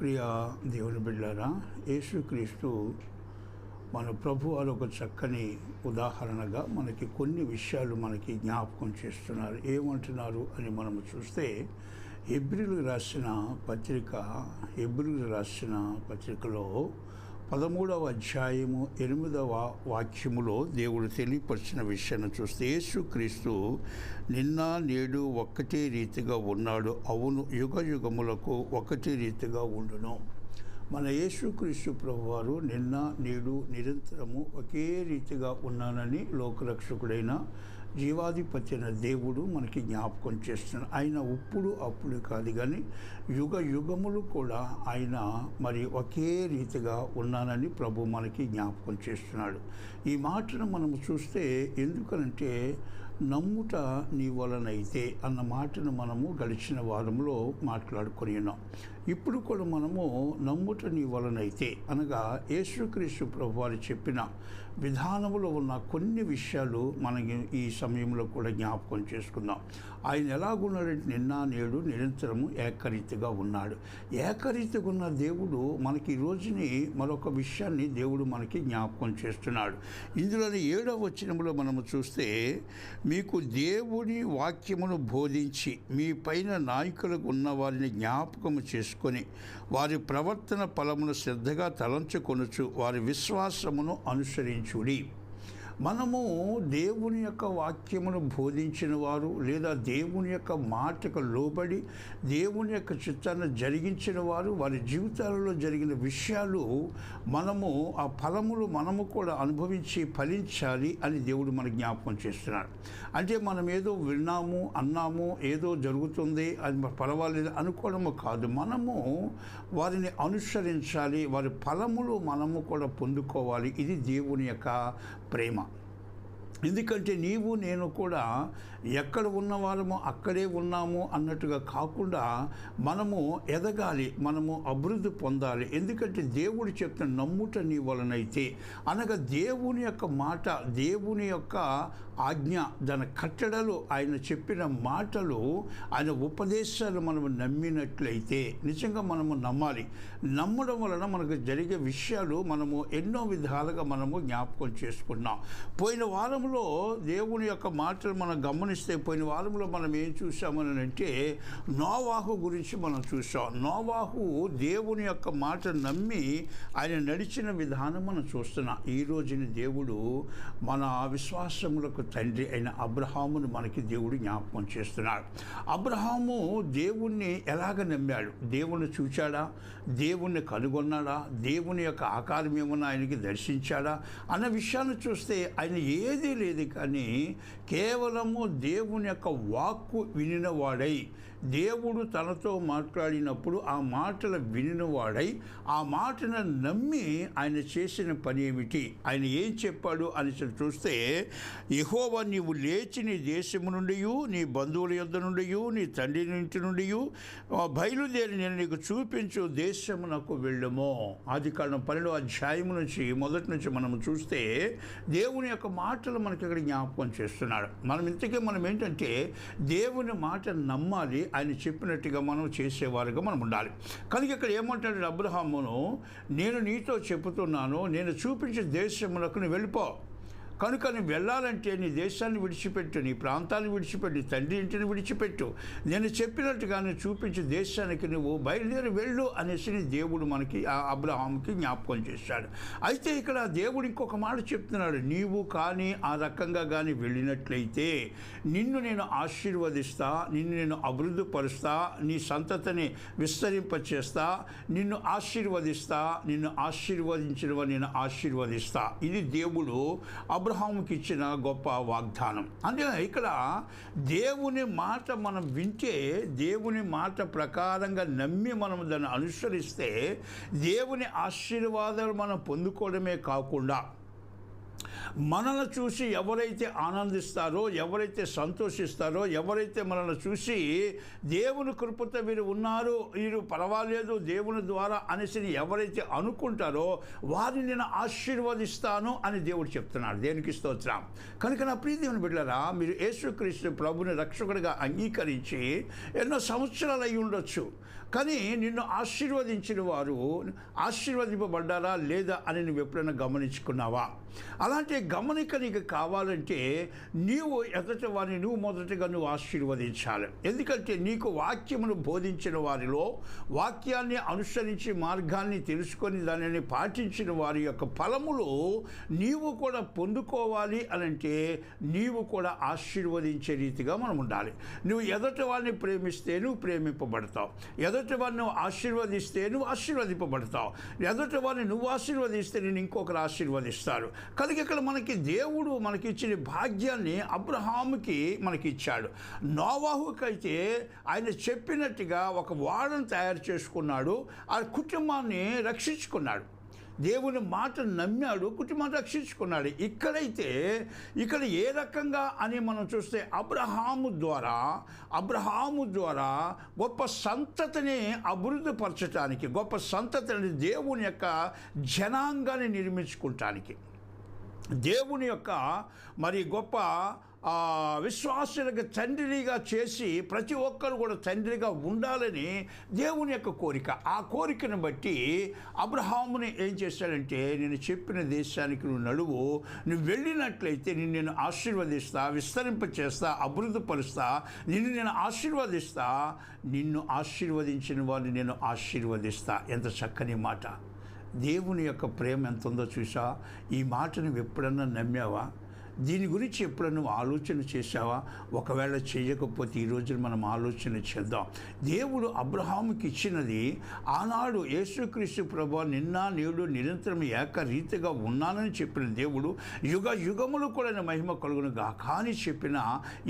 ప్రియ దేవుని బిడ్డలారా, యేసుక్రీస్తు మన ప్రభు వారు ఒక చక్కని ఉదాహరణగా మనకి కొన్ని విషయాలు మనకి జ్ఞాపకం చేస్తున్నారు. ఏమంటున్నారు అని మనము చూస్తే హెబ్రీయులకు రాసిన పత్రికలో 13వ అధ్యాయము 8వ వాక్యములో దేవుడు తెలియపరిచిన విషయాన్ని చూస్తే, యేసుక్రీస్తు నిన్న నేడు ఒక్కటే రీతిగా ఉన్నాడు, అవును యుగ యుగములకు ఒకటే రీతిగా ఉండును. మన యేసుక్రీస్తు ప్రభువారు నిన్న నేడు నిరంతరము ఒకే రీతిగా ఉన్నానని లోకరక్షకుడైన జీవాధిపతి అయిన దేవుడు మనకి జ్ఞాపకం చేస్తున్నాడు. ఆయన అప్పుడు కాదు కానీ యుగ యుగములు కూడా ఆయన మరి ఒకే రీతిగా ఉన్నానని ప్రభు మనకి జ్ఞాపకం చేస్తున్నాడు. ఈ మాటను మనము చూస్తే, ఎందుకనంటే నమ్ముట నీ వలనైతే అన్న మాటను మనము గడిచిన వారంలో మాట్లాడుకొని ఉన్నాం. ఇప్పుడు కూడా మనము నమ్ముట నీ వలనైతే అనగా యేసుక్రీస్తు ప్రభు వారు చెప్పిన విధానంలో ఉన్న కొన్ని విషయాలు మనకి ఈ సమయంలో కూడా జ్ఞాపకం చేసుకుందాం. ఆయన ఎలాగున్నాడంటే నిన్న నేడు నిరంతరము ఏకరీతిగా ఉన్నాడు. ఏకరీతిగా ఉన్న దేవుడు మనకి ఈ రోజుని మరొక విషయాన్ని దేవుడు మనకి జ్ఞాపకం చేస్తున్నాడు. ఇందులోని 7వ వచనంలో మనము చూస్తే, మీకు దేవుని వాక్యమును బోధించి మీ పైన నాయకులకు ఉన్న వారిని జ్ఞాపకము చేసుకొని వారి ప్రవర్తన ఫలమును శ్రద్ధగా తలంచుకొనుచు వారి విశ్వాసమును అనుసరించుడి. మనము దేవుని యొక్క వాక్యమును బోధించిన వారు, లేదా దేవుని యొక్క మాటకు లోబడి దేవుని యొక్క చిత్తాన్ని జరిగించిన వారు, వారి జీవితాలలో జరిగిన విషయాలు మనము ఆ ఫలములు మనము కూడా అనుభవించి ఫలించాలి అని దేవుడు మనకు జ్ఞాపకం చేస్తున్నాడు. అంటే మనం ఏదో విన్నాము అన్నాము ఏదో జరుగుతుంది అది పర్వాలేదు అనుకోవడము కాదు, మనము వారిని అనుసరించాలి, వారి ఫలములు మనము కూడా పొందుకోవాలి. ఇది దేవుని యొక్క ప్రేమ. ఎందుకంటే నీవు నేను కూడా ఎక్కడ ఉన్నవారమో అక్కడే ఉన్నాము అన్నట్టుగా కాకుండా మనము ఎదగాలి, మనము అభివృద్ధి పొందాలి. ఎందుకంటే దేవుడు చెప్తున్న నమ్ముట నీ వలనైతే అనగా దేవుని యొక్క మాట, దేవుని యొక్క ఆజ్ఞ, దాని కట్టడలు, ఆయన చెప్పిన మాటలు, ఆయన ఉపదేశాలు మనము నమ్మినట్లయితే నిజంగా మనము నమ్మాలి. నమ్మడం వలన మనకు జరిగే విషయాలు మనము ఎన్నో విధాలుగా మనము జ్ఞాపకం చేసుకున్నాం. పోయిన వారం దేవుని యొక్క మాటలు మనం గమనిస్తే, పోయిన వారంలో మనం ఏం చూసామని అంటే నోవాహు గురించి మనం చూసాం. నోవాహు దేవుని యొక్క మాట నమ్మి ఆయన నడిచిన విధానం మనం చూస్తున్నాం. ఈ రోజుని దేవుడు మన విశ్వాసములకు తండ్రి అయిన అబ్రహామును మనకి దేవుడు జ్ఞాపకం చేస్తున్నాడు. అబ్రహాము దేవుణ్ణి ఎలాగ నమ్మాడు? దేవుణ్ణి చూచాడా? దేవుణ్ణి కనుగొన్నాడా? దేవుని యొక్క ఆకారం ఏమన్నా ఆయనకి దర్శించాడా అన్న విషయాన్ని చూస్తే ఆయన ఏది లేదు కానీ కేవలము దేవుని యొక్క వాక్కు వినినవాడై, దేవుడు తనతో మాట్లాడినప్పుడు ఆ మాటలు వినినవాడై ఆ మాటను నమ్మి ఆయన చేసిన పని ఏమిటి, ఆయన ఏం చెప్పాడు అని చూస్తే, యెహోవా నీవు లేచి నీ దేశము నుండి, నీ బంధువుల యొద్ద నుండి, నీ తండ్రి ఇంటి నుండి బయలుదేరి నేను నీకు చూపించు దేశమునకు వెళ్ళము. ఆదికాండం 12వ అధ్యాయం నుంచి మొదటి నుంచి మనం చూస్తే దేవుని యొక్క మాటలు మనకి ఇక్కడ జ్ఞాపకం చేస్తున్నాడు. మనం ఏంటంటే దేవుని మాట నమ్మాలి, ఆయన చెప్పినట్టుగా మనం చేసేవారుగా మనం ఉండాలి. కనుక ఇక్కడ ఏమంటాడు అబ్రహామును, నేను నీతో చెబుతున్నాను, నేను చూపించే దేశమునకు నువ్వు వెళ్ళిపో. కనుక నువ్వు వెళ్ళాలంటే నీ దేశాన్ని విడిచిపెట్టు, నీ ప్రాంతాన్ని విడిచిపెట్టు, నీ తండ్రి ఇంటిని విడిచిపెట్టు, నేను చెప్పినట్టుగా నువ్వు చూపించే దేశానికి నువ్వు బయలుదేరి వెళ్ళు అనేసి దేవుడు మనకి అబ్రహాముకి జ్ఞాపకం చేశాడు. అయితే ఇక్కడ దేవుడు ఇంకొక మాట చెప్తున్నాడు, నీవు కానీ ఆ రకంగా కానీ వెళ్ళినట్లయితే నిన్ను నేను ఆశీర్వదిస్తా, నిన్ను నేను అభివృద్ధి పరుస్తా, నీ సంతతిని విస్తరింపచేస్తా, నిన్ను ఆశీర్వదిస్తా, నిన్ను ఆశీర్వదించిన నేను ఆశీర్వదిస్తా. ఇది దేవుడు అబ్రహాముకి ఇచ్చిన గొప్ప వాగ్దానం. అంటే ఇక్కడ దేవుని మాట మనం వింటే, దేవుని మాట ప్రకారంగా నమ్మి మనం దాన్ని అనుసరిస్తే దేవుని ఆశీర్వాదాలు మనం పొందుకోవడమే కాకుండా మనల్ని చూసి ఎవరైతే ఆనందిస్తారో, ఎవరైతే సంతోషిస్తారో, ఎవరైతే మనల్ని చూసి దేవుని కృపతో వీరు ఉన్నారు, వీరు పర్వాలేదు దేవుని ద్వారా అనేసి ఎవరైతే అనుకుంటారో వారిని నేను ఆశీర్వదిస్తాను అని దేవుడు చెప్తున్నాడు. దేవునికి స్తోత్రం. కనుక నా ప్రియ దేవుని బిడ్డలారా, మీరు యేసుక్రీస్తు ప్రభుని రక్షకుడిగా అంగీకరించి ఎన్నో సంవత్సరాలు అయి ఉండొచ్చు. కానీ నిన్ను ఆశీర్వదించిన వారు ఆశీర్వదింపబడ్డారా లేదా అని నువ్వు ఎప్పుడైనా గమనించుకున్నావా? అలాంటి గమనిక నీకు కావాలంటే నీవు ఎదుటి వారిని నువ్వు మొదటగా నువ్వు ఆశీర్వదించాలి. ఎందుకంటే నీకు వాక్యమును బోధించిన వారిలో, వాక్యాన్ని అనుసరించి మార్గాన్ని తెలుసుకొని దానిని పాటించిన వారి యొక్క ఫలములు నీవు కూడా పొందుకోవాలి అనంటే నీవు కూడా ఆశీర్వదించే రీతిగా మనం ఉండాలి. నువ్వు ఎదుటి వారిని ప్రేమిస్తే నువ్వు ప్రేమింపబడతావు, ఎదుటి వారిని నువ్వు ఆశీర్వదిస్తే నువ్వు ఆశీర్వదింపబడతావు, ఎదుటి వారిని నువ్వు ఆశీర్వదిస్తే నేను ఇంకొకరు ఆశీర్వదిస్తారు. కనుక ఇక్కడ మనకి దేవుడు మనకిచ్చిన భాగ్యాన్ని అబ్రహాముకి మనకిచ్చాడు. నోవాహుకైతే ఆయన చెప్పినట్టుగా ఒక ఓడను తయారు చేసుకున్నాడు, ఆ కుటుంబాన్ని రక్షించుకున్నాడు. దేవుని మాట నమ్మాడు, కుటుంబాన్ని రక్షించుకున్నాడు. ఇక్కడ ఏ రకంగా అని మనం చూస్తే అబ్రహాము ద్వారా గొప్ప సంతతిని అభివృద్ధిపరచడానికి, గొప్ప సంతతిని దేవుని యొక్క జనాంగాన్ని నిర్మించుకుంటానికి, దేవుని యొక్క మరి గొప్ప విశ్వాసులకు తండ్రిగా చేసి ప్రతి ఒక్కరు కూడా తండ్రిగా ఉండాలని దేవుని యొక్క కోరిక. ఆ కోరికను బట్టి అబ్రహాముని ఏం చేశాడంటే, నేను చెప్పిన దేశానికి నువ్వు నడువు, నువ్వు వెళ్ళినట్లయితే నేను ఆశీర్వదిస్తా, విస్తరింపచేస్తా, అభివృద్ధిపరుస్తా, నేను ఆశీర్వదిస్తా, నిన్ను ఆశీర్వదించిన వారిని నేను ఆశీర్వదిస్తా. ఎంత చక్కని మాట! దేవుని యొక్క ప్రేమ ఎంత ఉందో చూసా? ఈ మాట నువ్వు ఎప్పుడన్నా నమ్మావా? దీని గురించి ఎప్పుడన్నా నువ్వు ఆలోచన చేశావా? ఒకవేళ చేయకపోతే ఈరోజు మనం ఆలోచన చేద్దాం. దేవుడు అబ్రహాముకి ఇచ్చినది ఆనాడు యేసుక్రీస్తు ప్రభువు నిన్న నేడు నిరంతరం ఏకరీతిగా ఉన్నానని చెప్పిన దేవుడు, యుగ యుగములు కూడా మహిమ కలుగును గాక అని చెప్పిన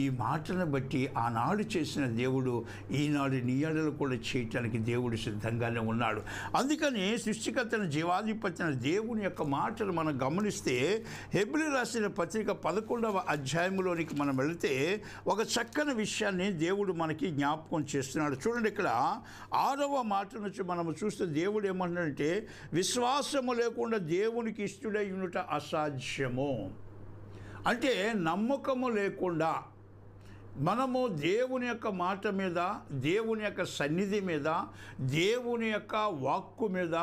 ఈ మాటను బట్టి ఆనాడు చేసిన దేవుడు ఈనాడు నీ ఎడల కూడా చేయటానికి దేవుడు సిద్ధంగానే ఉన్నాడు. అందుకని సృష్టికర్తన జీవాధిపత్యన దేవుని యొక్క మాటలు మనం గమనిస్తే హెబ్రీ రాసిన పత్రిక 11వ అధ్యాయంలోనికి మనం వెళితే ఒక చక్కని విషయాన్ని దేవుడు మనకి జ్ఞాపకం చేస్తున్నాడు. చూడండి, ఇక్కడ 6వ మాట నుంచి మనము చూస్తే దేవుడు ఏమంటున్నాడంటే, విశ్వాసము లేకుండా దేవునికి ఇష్టడై ఉండుట అసాధ్యము. అంటే నమ్మకము లేకుండా మనము దేవుని యొక్క మాట మీద, దేవుని యొక్క సన్నిధి మీద, దేవుని యొక్క వాక్కు మీద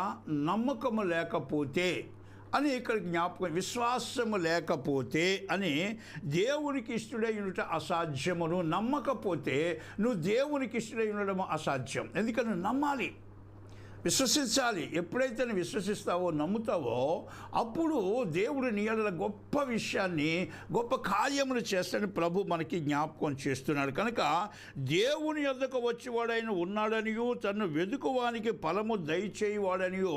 నమ్మకము లేకపోతే అని ఇక్కడ జ్ఞాపకం, విశ్వాసము లేకపోతే అని దేవునికి ఇష్టడై ఉండుట అసాధ్యమును. నమ్మకపోతే నువ్వు దేవునికి ఇష్టడై ఉండడం అసాధ్యం. ఎందుకని నువ్వు నమ్మాలి, విశ్వసించాలి. ఎప్పుడైతే నువ్వు విశ్వసిస్తావో, నమ్ముతావో, అప్పుడు దేవుడు నీ ఎడల గొప్ప విషయాన్ని, గొప్ప కార్యములు చేస్తాడని ప్రభు మనకి జ్ఞాపకం చేస్తున్నాడు. కనుక దేవుని యొద్దకు వచ్చేవాడైన ఉన్నాడనియో, తను వెదుకువానికి ఫలము దయచేయవాడనియో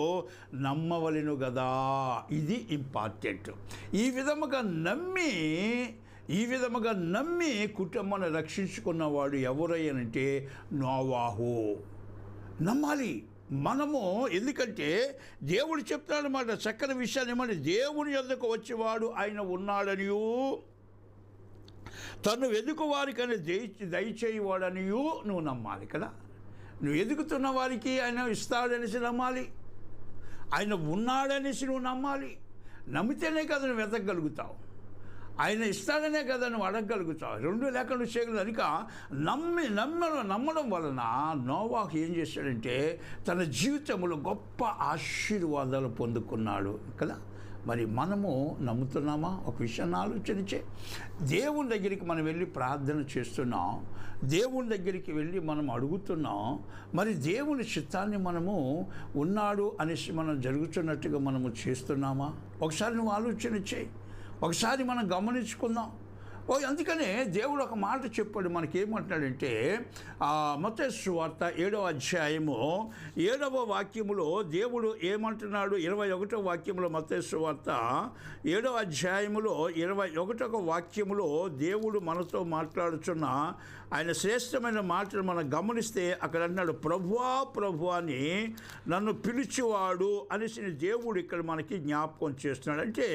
నమ్మవలెను కదా. ఇది ఇంపార్టెంట్. ఈ విధముగా నమ్మి కుటుంబాన్ని రక్షించుకున్నవాడు ఎవరయ్యనంటే నోవాహు. నమ్మాలి మనము. ఎందుకంటే దేవుడు చెప్తాడన్నమాట చక్కని విషయాన్ని. ఏమంటే, దేవుని యొద్దకు వచ్చేవాడు ఆయన ఉన్నాడనియు, తను వెదుకు వారికని దయచేయవాడనియు నువ్వు నమ్మాలి కదా. నువ్వు ఎదుగుతున్న వారికి ఆయన ఇస్తాడనేసి నమ్మాలి, ఆయన ఉన్నాడనేసి నువ్వు నమ్మాలి. నమ్మితేనే కదా నువ్వు వెతకగలుగుతావు, ఆయన ఇస్తాడనే కదా నువ్వు అడగగలుగుతావు. రెండు లేక నువ్వు చేయగలదు. కనుక నమ్మడం వలన నోవాహు ఏం చేశాడంటే తన జీవితంలో గొప్ప ఆశీర్వాదాలు పొందుకున్నాడు కదా. మరి మనము నమ్ముతున్నామా? ఒక విషయాన్ని ఆలోచించే, దేవుని దగ్గరికి మనం వెళ్ళి ప్రార్థన చేస్తున్నాం, దేవుని దగ్గరికి వెళ్ళి మనం అడుగుతున్నాం. మరి దేవుని చిత్తాన్ని మనము ఉన్నాడు అనేసి మనం జరుగుతున్నట్టుగా మనము చేస్తున్నామా? ఒకసారి నువ్వు ఆలోచన చేయి, ఒకసారి మనం గమనించుకుందాం. అందుకనే దేవుడు ఒక మాట చెప్పాడు మనకేమంటున్నాడంటే, మత్తయి సువార్త 7వ అధ్యాయము 7వ వాక్యములో దేవుడు ఏమంటున్నాడు? 21వ వాక్యములో, మత్తయి సువార్త 7వ అధ్యాయములో 21వ వాక్యములో దేవుడు మనతో మాట్లాడుచున్న ఆయన శ్రేష్టమైన మాటలు మనం గమనిస్తే అక్కడ అన్నాడు, ప్రభువా ప్రభువా అని నన్ను పిలిచేవాడు అనేసి దేవుడు ఇక్కడ మనకి జ్ఞాపకం చేస్తున్నాడు. అంటే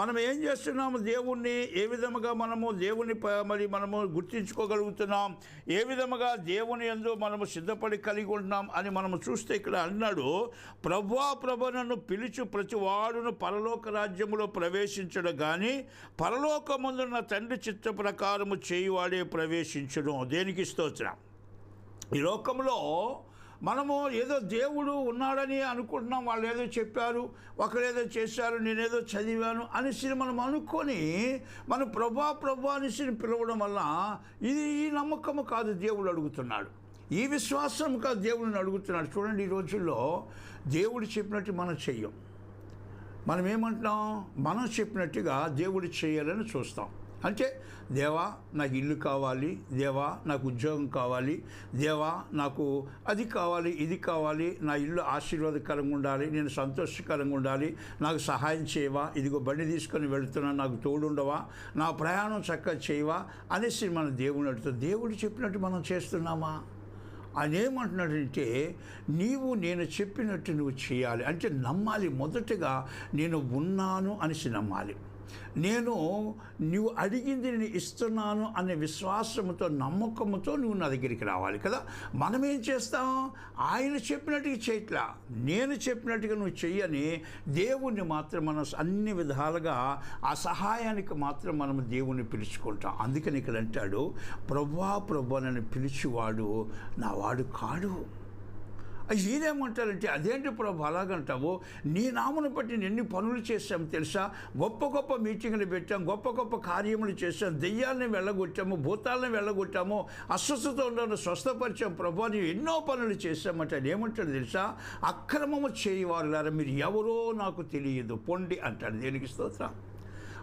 మనం ఏం చేస్తున్నాము? దేవుణ్ణి ఏ విధముగా మనము దేవుని మనము గుర్తించుకోగలుగుతున్నాం, ఏ విధముగా దేవుని యందు మనము సిద్ధపడి కలిగి ఉంటున్నాం అని మనము చూస్తే ఇక్కడ అన్నాడు, ప్రభువా ప్రభు నన్ను పిలుచు ప్రతి వాడును పరలోక రాజ్యములో ప్రవేశించడు కానీ పరలోకమందున్న తండ్రి చిత్త ప్రకారము చేయువాడే ప్రవేశించును. దేనికి స్తోత్రం! ఈ లోకంలో మనము ఏదో దేవుడు ఉన్నాడని అనుకుంటున్నాం, వాళ్ళు ఏదో చెప్పారు, ఒకరేదో చేశారు, నేనేదో చదివాను అనేసి మనం అనుకొని మనం ప్రభా అనేసి పిలవడం వల్ల ఇది ఈ నమ్మకము కాదు దేవుడు అడుగుతున్నాడు, ఈ విశ్వాసం కాదు దేవుడిని అడుగుతున్నాడు. చూడండి, ఈ రోజుల్లో దేవుడు చెప్పినట్టు మనం చెయ్యం. మనం ఏమంటున్నాం? మనం చెప్పినట్టుగా దేవుడు చేయాలని చూస్తాం. అంటే దేవా నాకు ఇల్లు కావాలి, దేవా నాకు ఉద్యోగం కావాలి, దేవా నాకు అది కావాలి, ఇది కావాలి, నా ఇల్లు ఆశీర్వాదకరంగా ఉండాలి, నేను సంతోషకరంగా ఉండాలి, నాకు సహాయం చేయవా, ఇదిగో బండి తీసుకొని వెళుతున్నాను, నాకు తోడుండవా, నా ప్రయాణం చక్కగా చేయవా అనేసి మనం దేవుని అడుగుతాం. దేవుడు చెప్పినట్టు మనం చేస్తున్నామా? ఆయన ఏమంటున్నాడంటే, నేను చెప్పినట్టు నువ్వు చేయాలి. అంటే నమ్మాలి. మొదటగా నేను ఉన్నాను అనేసి నమ్మాలి. నువ్వు అడిగింది నేను ఇస్తున్నాను అనే విశ్వాసంతో, నమ్మకంతో నువ్వు నా దగ్గరికి రావాలి కదా. మనం ఏం చేస్తాం? ఆయన చెప్పినట్టుగా చేయట్లా, నేను చెప్పినట్టుగా నువ్వు చెయ్యని దేవుణ్ణి మాత్రం మనం అన్ని విధాలుగా ఆ సహాయానికి మాత్రం మనం దేవుణ్ణి పిలుచుకుంటాం. అందుకని ఇక్కడ అంటాడు, ప్రభా నన్ను పిలిచివాడు నా వాడు కాడు. ఈయనేమంటారంటే, అదేంటి ప్రభు అలాగంటావు? నీ నామను బట్టి నేను ఎన్ని పనులు చేశాము తెలుసా? గొప్ప మీటింగ్లు పెట్టాం, గొప్ప కార్యములు చేశాం, దెయ్యాలని వెళ్ళగొట్టాము, భూతాలను వెళ్ళగొట్టాము, అస్వస్థత ఉన్న స్వస్థపరిచాం ప్రభు, నేను ఎన్నో పనులు చేశామంటే ఏమంటాడు తెలుసా? అక్రమము చేయవారులారా మీరు ఎవరో నాకు తెలియదు పొండి అంటాడు. దేనికి స్తోత్రం.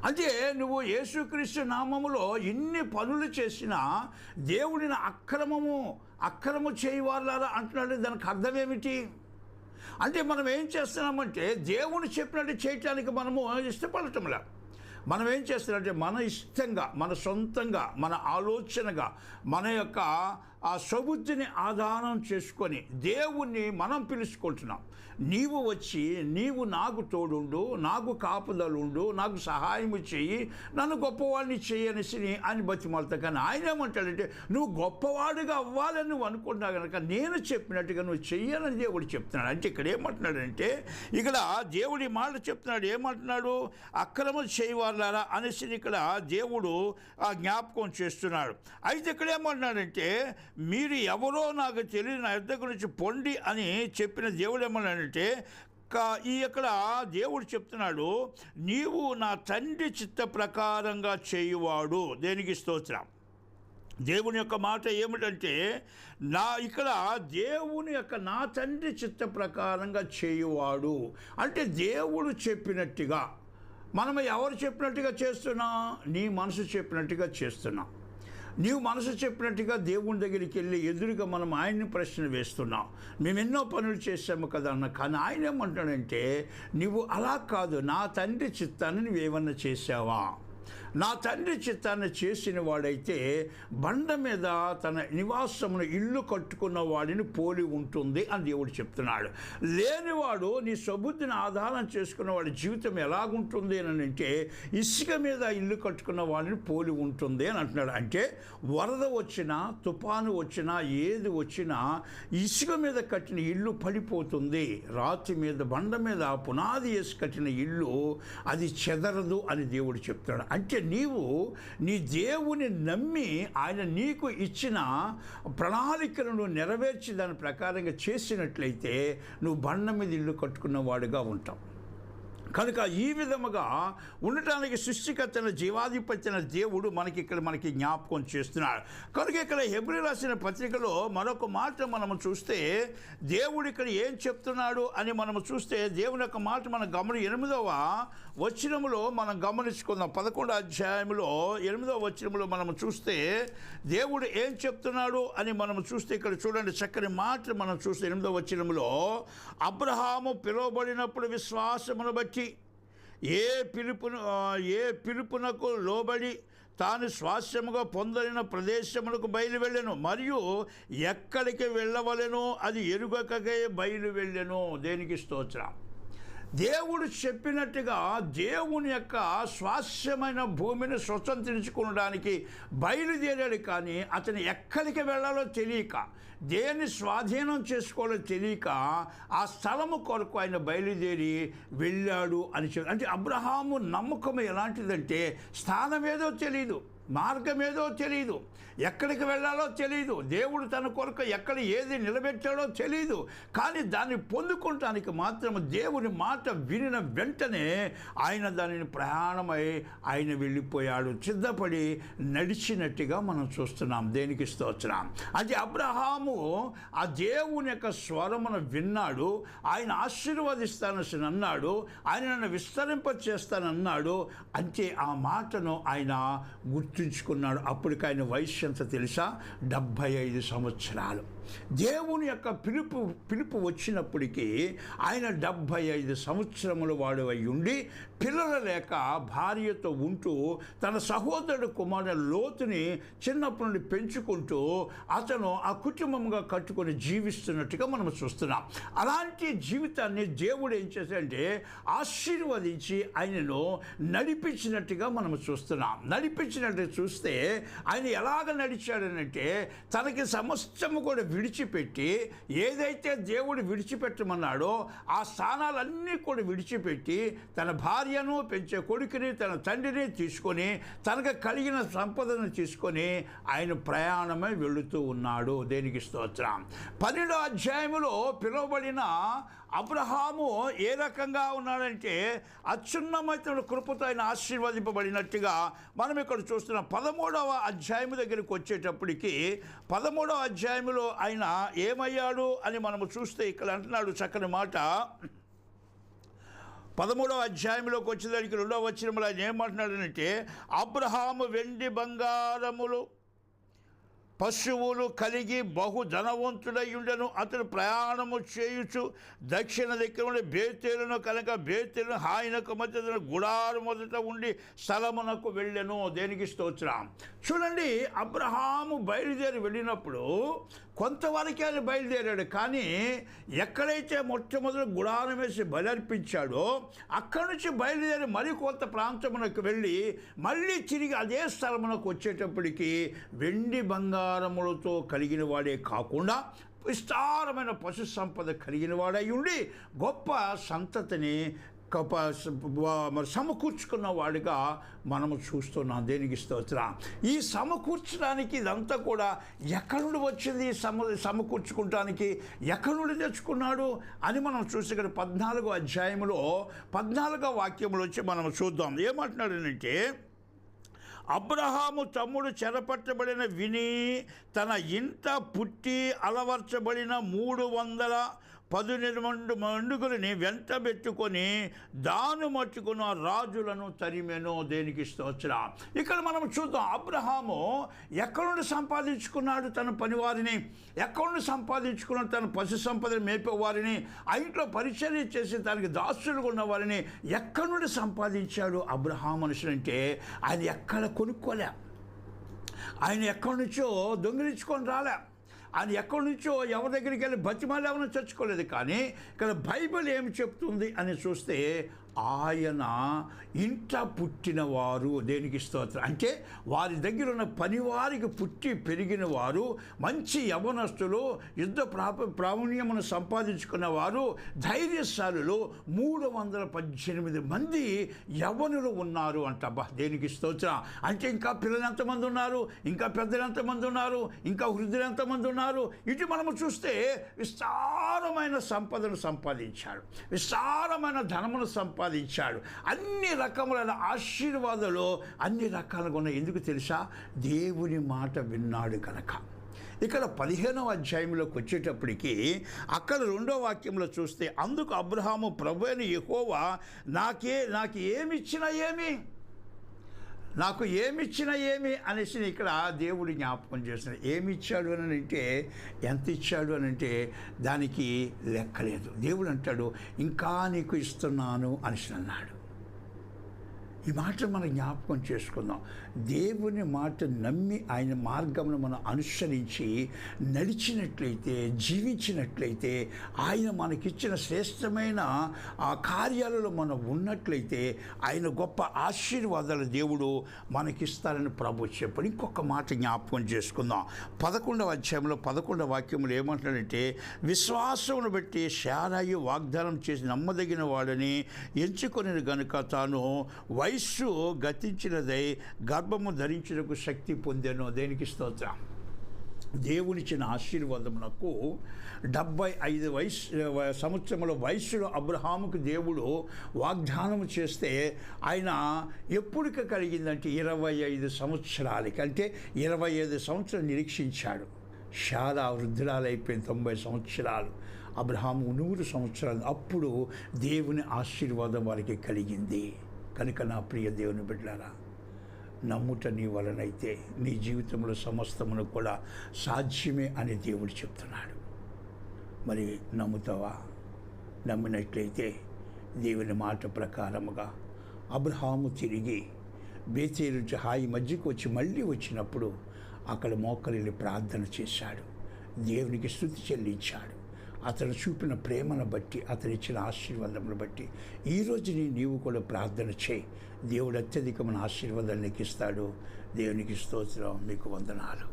అంటే నువ్వు యేసుక్రీస్తు నామములో ఇన్ని పనులు చేసినా దేవుడిని అక్రమము చేయవారులారా అంటున్నాడు. దానికి అర్థం ఏమిటి? అంటే మనం ఏం చేస్తున్నామంటే దేవుడు చెప్పినట్టు చేయటానికి మనము ఇష్టపడటంలా. మనం ఏం చేస్తున్నామంటే మన ఇష్టంగా, మన సొంతంగా, మన ఆలోచనగా, మన యొక్క ఆ స్వబుద్ధిని ఆధారం చేసుకొని దేవుణ్ణి మనం పిలుచుకుంటున్నాం. నీవు వచ్చి నీవు తోడుండు, నాకు కాపుదలుండు, నాకు సహాయం చెయ్యి, నన్ను గొప్పవాడిని చెయ్యనేసి ఆయన బతిమాలతా. కానీ ఆయన ఏమంటాడంటే, నువ్వు గొప్పవాడిగా అవ్వాలని నువ్వు అనుకుంటున్నావు కనుక నేను చెప్పినట్టుగా నువ్వు చెయ్యాలని దేవుడు చెప్తున్నాడు. అంటే ఇక్కడ ఏమంటున్నాడంటే, ఇక్కడ దేవుడి మాట చెప్తున్నాడు. ఏమంటున్నాడు? అక్రమం చేయవారులారా అనేసి ఇక్కడ దేవుడు జ్ఞాపకం చేస్తున్నాడు. అయితే ఇక్కడ ఏమంటున్నాడంటే, మీరు ఎవరో నాకు తెలియదు, నా యుద్ధ గురించి పొండి అని చెప్పిన దేవుడు ఏమన్నాడంటే, ఇక్కడ దేవుడు చెప్తున్నాడు, నీవు నా తండ్రి చిత్త ప్రకారంగా చేయువాడు. దేనికి స్తోత్రం. దేవుని యొక్క మాట ఏమిటంటే, ఇక్కడ దేవుని యొక్క నా తండ్రి చిత్త ప్రకారంగా చేయువాడు అంటే దేవుడు చెప్పినట్టుగా. మనం ఎవరు చెప్పినట్టుగా చేస్తున్నాం? నీ మనసు చెప్పినట్టుగా చేస్తున్నాం. నీవు మనసు చెప్పినట్టుగా దేవుని దగ్గరికి వెళ్ళి ఎదురుగా మనం ఆయన్ని ప్రశ్న వేస్తున్నాం. మేము ఎన్నో పనులు చేసాము కదా అన్న. కానీ ఆయన ఏమంటాడంటే, నువ్వు అలా కాదు, నా తండ్రి చిత్తాన్ని నువ్వేమన్నా చేసావా? నా తండ్రి చిత్తాన్ని చేసిన వాడైతే బండ మీద తన నివాసమును ఇల్లు కట్టుకున్న వాడిని పోలి ఉంటుంది అని దేవుడు చెప్తున్నాడు. లేనివాడు నీ స్వబుద్ధిని ఆధారం చేసుకున్న వాడి జీవితం ఎలాగుంటుంది అని అంటే, ఇసుక మీద ఇల్లు కట్టుకున్న వాడిని పోలి ఉంటుంది అని అంటున్నాడు. అంటే వరద వచ్చినా, తుఫాను వచ్చినా, ఏది వచ్చినా ఇసుక మీద కట్టిన ఇల్లు పడిపోతుంది. రాతి మీద, బండ మీద పునాది వేసి కట్టిన ఇల్లు అది చెదరదు అని దేవుడు చెప్తాడు. అంటే నీవు నీ దేవుని నమ్మి ఆయన నీకు ఇచ్చిన ప్రణాళికలను నెరవేర్చి దాని ప్రకారంగా చేసినట్లయితే నువ్వు బండ మీద ఇల్లు కట్టుకున్న వాడుగా ఉంటావు. కనుక ఈ విధముగా ఉండటానికి సృష్టికర్తన జీవాధిపత్యన దేవుడు మనకి జ్ఞాపకం చేస్తున్నాడు. కనుక ఇక్కడ హెబ్రీ రాసిన పత్రికలో మరొక మాట మనము చూస్తే, దేవుడు ఇక్కడ ఏం చెప్తున్నాడు అని మనము చూస్తే, దేవుని యొక్క మాట మనం 8వ వచనములో మనం గమనించుకుందాం. 11వ అధ్యాయంలో 8వ వచనములో మనము చూస్తే దేవుడు ఏం చెప్తున్నాడు అని మనము చూస్తే, ఇక్కడ చూడండి చక్కని మాట మనం చూస్తే 8వ వచనములో, అబ్రహాము పిలువబడినప్పుడు విశ్వాసమును బట్టి ఏ పిలుపునకు లోబడి తాను స్వాస్యముగా పొందలిన ప్రదేశములకు బయలు వెళ్ళెను, మరియు ఎక్కడికి వెళ్ళవలెనో అది ఎరుగకగే బయలు వెళ్ళెను. దేనికి స్తోత్రం. దేవుడు చెప్పినట్టుగా దేవుని యొక్క స్వాస్యమైన భూమిని స్వతంత్రించుకోవడానికి బయలుదేరాడు. కానీ అతను ఎక్కడికి వెళ్ళాలో తెలియక, దేన్ని స్వాధీనం చేసుకోవాలో తెలియక ఆ స్థలము కొరకు ఆయన బయలుదేరి వెళ్ళాడు అని అంటే అబ్రహాము నమ్మకం ఎలాంటిదంటే, స్థానం ఏదో తెలియదు, మార్గం ఏదో తెలియదు, ఎక్కడికి వెళ్ళాలో తెలియదు, దేవుడు తన కొరకు ఎక్కడ ఏది నిలబెట్టాడో తెలియదు. కానీ దాన్ని పొందుకోవటానికి మాత్రం దేవుని మాట వినిన వెంటనే ఆయన దానిని ప్రయాణమై ఆయన వెళ్ళిపోయాడు. సిద్ధపడి నడిచినట్టుగా మనం చూస్తున్నాం. దేనికి స్తోత్రం. అంటే అబ్రహాము ఆ దేవుని యొక్క స్వరమును విన్నాడు. ఆయన ఆశీర్వదిస్తానని అన్నాడు, ఆయన నన్ను విస్తరింప చేస్తానన్నాడు. అంటే ఆ మాటను ఆయన గుర్తుంచుకున్నాడు. అప్పటికి ఆయన వయస్సు ఎంత తెలుసా? 75 సంవత్సరాలు. దేవుని యొక్క పిలుపు వచ్చినప్పటికీ ఆయన 75 సంవత్సరముల వాడు అయి ఉండి పిల్లలు లేక భార్యతో ఉంటూ తన సహోదరుడు కుమారుడు లోతుని చిన్నప్పటి నుండి పెంచుకుంటూ అతను ఆ కుటుంబంగా కట్టుకొని జీవిస్తున్నట్టుగా మనం చూస్తున్నాం. అలాంటి జీవితాన్ని దేవుడు ఏం చేశాడంటే ఆశీర్వదించి ఆయనను నడిపించినట్టుగా మనం చూస్తున్నాం. నడిపించినట్టు చూస్తే ఆయన ఎలాగ నడిచాడనంటే తనకి సమస్తము కూడా విడిచిపెట్టి ఏదైతే దేవుడు విడిచిపెట్టమన్నాడో ఆ స్థానాలన్నీ కూడా విడిచిపెట్టి తన భార్యను, పెంచే కొడుకుని, తన తండ్రిని తీసుకొని తనకు కలిగిన సంపదను తీసుకొని ఆయన ప్రయాణమై వెళుతూ ఉన్నాడు. దేనికి స్తోత్రం. 12వ అధ్యాయములో పిలువబడిన అబ్రహాము ఏ రకంగా ఉన్నాడంటే అత్యున్నతమైన కృపతో ఆయన ఆశీర్వదింపబడినట్టుగా మనం ఇక్కడ చూస్తున్నాం. 13వ అధ్యాయము దగ్గరికి వచ్చేటప్పటికి 13వ అధ్యాయంలో ఆయన ఏమయ్యాడు అని మనము చూస్తే ఇక్కడ అంటున్నాడు చక్కని మాట. 13వ అధ్యాయంలోకి వచ్చేదానికి 2వ వచనంలో ఆయన ఏమంటున్నాడంటే అబ్రహాము వెండి బంగారములు పశువులు కలిగి బహు ధనవంతుడై ఉండెను. అతడు ప్రయాణము చేయుచు దక్షిణ దగ్గర ఉండి బేతేలును కనుక బేతేలును ఆయనకు మధ్య గుడారు మొదట ఉండి స్థలమునకు వెళ్ళెను. దేనికి స్తోత్రం. చూడండి, అబ్రహాము బయలుదేరి వెళ్ళినప్పుడు కొంతవరకు ఆయన బయలుదేరాడు. కానీ ఎక్కడైతే మొట్టమొదటి గుడారం వేసి బలర్పించాడో అక్కడి నుంచి బయలుదేరి మరికొంత ప్రాంతమునకు వెళ్ళి మళ్ళీ తిరిగి అదే స్థలమునకు వచ్చేటప్పటికి వెండి బంగారములతో కలిగిన వాడే కాకుండా విస్తారమైన పశు సంపద కలిగిన వాడై ఉండి గొప్ప సంతతిని సమకూర్చుకున్న వాడిగా మనము చూస్తున్నాం. దేనికి స్తోత్రం. ఈ సమకూర్చడానికి ఇదంతా కూడా ఎక్కడి నుండి వచ్చింది? సమకూర్చుకోవటానికి ఎక్కడి నుండి తెచ్చుకున్నాడు అని మనం చూసి ఇక్కడ 14వ అధ్యాయంలో 14వ వాక్యంలో వచ్చి మనం చూద్దాం. ఏమంటున్నాడంటే అబ్రహాము తమ్ముడు చెరపట్టబడిన విని తన ఇంట పుట్టి అలవర్చబడిన 318 మండుగులని వెంటబెట్టుకొని దాను మట్టుకున్న రాజులను తరిమెను. దేనికి స్తోత్రం. ఇక్కడ మనం చూద్దాం, అబ్రహాము ఎక్కడి నుండి సంపాదించుకున్నాడు తన పనివారిని, ఎక్కడి నుండి సంపాదించుకున్నాడు తన పశు సంపదను మేపేవారిని, ఆ ఇంట్లో పరిచర్య చేసి తనకి దాసులుగా ఉన్న వారిని ఎక్కడి నుండి సంపాదించాడు అబ్రహాం మనుషులు అంటే ఆయన ఎక్కడ కొనుక్కోలే, ఆయన ఎక్కడి నుంచో దొంగిలించుకొని రాలే, ఆయన ఎక్కడి నుంచో ఎవరి దగ్గరికి వెళ్ళి బతిమాలు ఎవరిని చచ్చుకోలేదు. కానీ ఇక్కడ బైబిల్ ఏమి చెప్తుంది అని చూస్తే ఆయన ఇంట పుట్టినవారు. దేనికి స్తోత్రం. అంటే వారి దగ్గర ఉన్న పనివారికి పుట్టి పెరిగిన వారు, మంచి యవనస్తులు, యుద్ధ ప్రావీణ్యమును సంపాదించుకున్న వారు, ధైర్యశాలులు 318 మంది యవనులు ఉన్నారు అంటబ్బా. దేనికి స్తోత్రం. అంటే ఇంకా పిల్లలు ఎంతమంది ఉన్నారు, ఇంకా పెద్దలు ఎంతమంది ఉన్నారు, ఇంకా వృద్ధులు ఎంతమంది ఉన్నారు. ఇటు మనము చూస్తే విస్తారమైన సంపదను సంపాదించాడు, విస్తారమైన ధనమును సంపాదించాడు, అన్ని రకములైన ఆశీర్వాదాలు అన్ని రకాలుగా ఉన్నాయి. ఎందుకు తెలుసా? దేవుని మాట విన్నాడు కనుక. ఇక్కడ 15వ అధ్యాయంలోకి వచ్చేటప్పటికి అక్కడ 2వ వాక్యంలో చూస్తే అందుకు అబ్రహాము ప్రభు అయిన యెహోవా నాకు ఏమిచ్చినా ఏమి అనేసి ఇక్కడ దేవుడు జ్ఞాపకం చేస్తున్నాడు. ఏమి ఇచ్చాడు అని అంటే, ఎంత ఇచ్చాడు అని అంటే దానికి లెక్కలేదు. దేవుడు అంటాడు ఇంకా నీకు ఇస్తున్నాను అనేసి అన్నాడు. ఈ మాట మనం జ్ఞాపకం చేసుకుందాం. దేవుని మాట నమ్మి ఆయన మార్గమును మనం అనుసరించి నడిచినట్లయితే, జీవించినట్లయితే, ఆయన మనకిచ్చిన శ్రేష్టమైన ఆ కార్యాలలో మనం ఉన్నట్లయితే ఆయన గొప్ప ఆశీర్వాదాలు దేవుడు మనకిస్తారని ప్రభు చెప్పాడు. ఇంకొక మాట జ్ఞాపకం చేసుకుందాం. 11వ అధ్యాయంలో 11వ వాక్యంలో ఏమంటాడంటే విశ్వాసమును బట్టి శారాయి వాగ్దానం చేసి నమ్మదగిన వాడని ఎంచుకొని గనుక తాను వయస్సు గతించినదై గర్భము ధరించుటకు శక్తి పొందెను. దేనికి స్తోత్రం. దేవునిచ్చిన ఆశీర్వాదమునకు 75 సంవత్సరముల వయస్సులో అబ్రహాముకు దేవుడు వాగ్దానం చేస్తే ఆయన ఎప్పుడుక కలిగిందంటే 25 సంవత్సరాలకి, అంటే 25 సంవత్సరాలు నిరీక్షించాడు. చాలా వృద్ధురాలైపోయింది, 90 సంవత్సరాలు. అబ్రహాము 100 సంవత్సరాలు. అప్పుడు దేవుని ఆశీర్వాదం వారికి కలిగింది. కనుక నా ప్రియ దేవుని బిడ్డలారా, నమ్ముట నీ వలనైతే నీ జీవితంలో సమస్తమును కూడా సాధ్యమే అని దేవుడు చెప్తున్నాడు. మరి నమ్ముతావా? నమ్మినట్లయితే దేవుని మాట ప్రకారముగా అబ్రహాము తిరిగి బేతేలు నుంచి హాయి మధ్యకు వచ్చి మళ్ళీ వచ్చినప్పుడు అక్కడ మోకరిల్లి ప్రార్థన చేశాడు. దేవునికి స్తుతి చెల్లించాడు. అతను చూపిన ప్రేమను బట్టి, అతను ఇచ్చిన ఆశీర్వాదమును బట్టి ఈరోజు నీవు కూడా ప్రార్థన చేయి. దేవుడు అత్యధికమైన ఆశీర్వాదాలు నీకు ఇస్తాడు. దేవునికి స్తోత్రం. మీకు వందనాలు.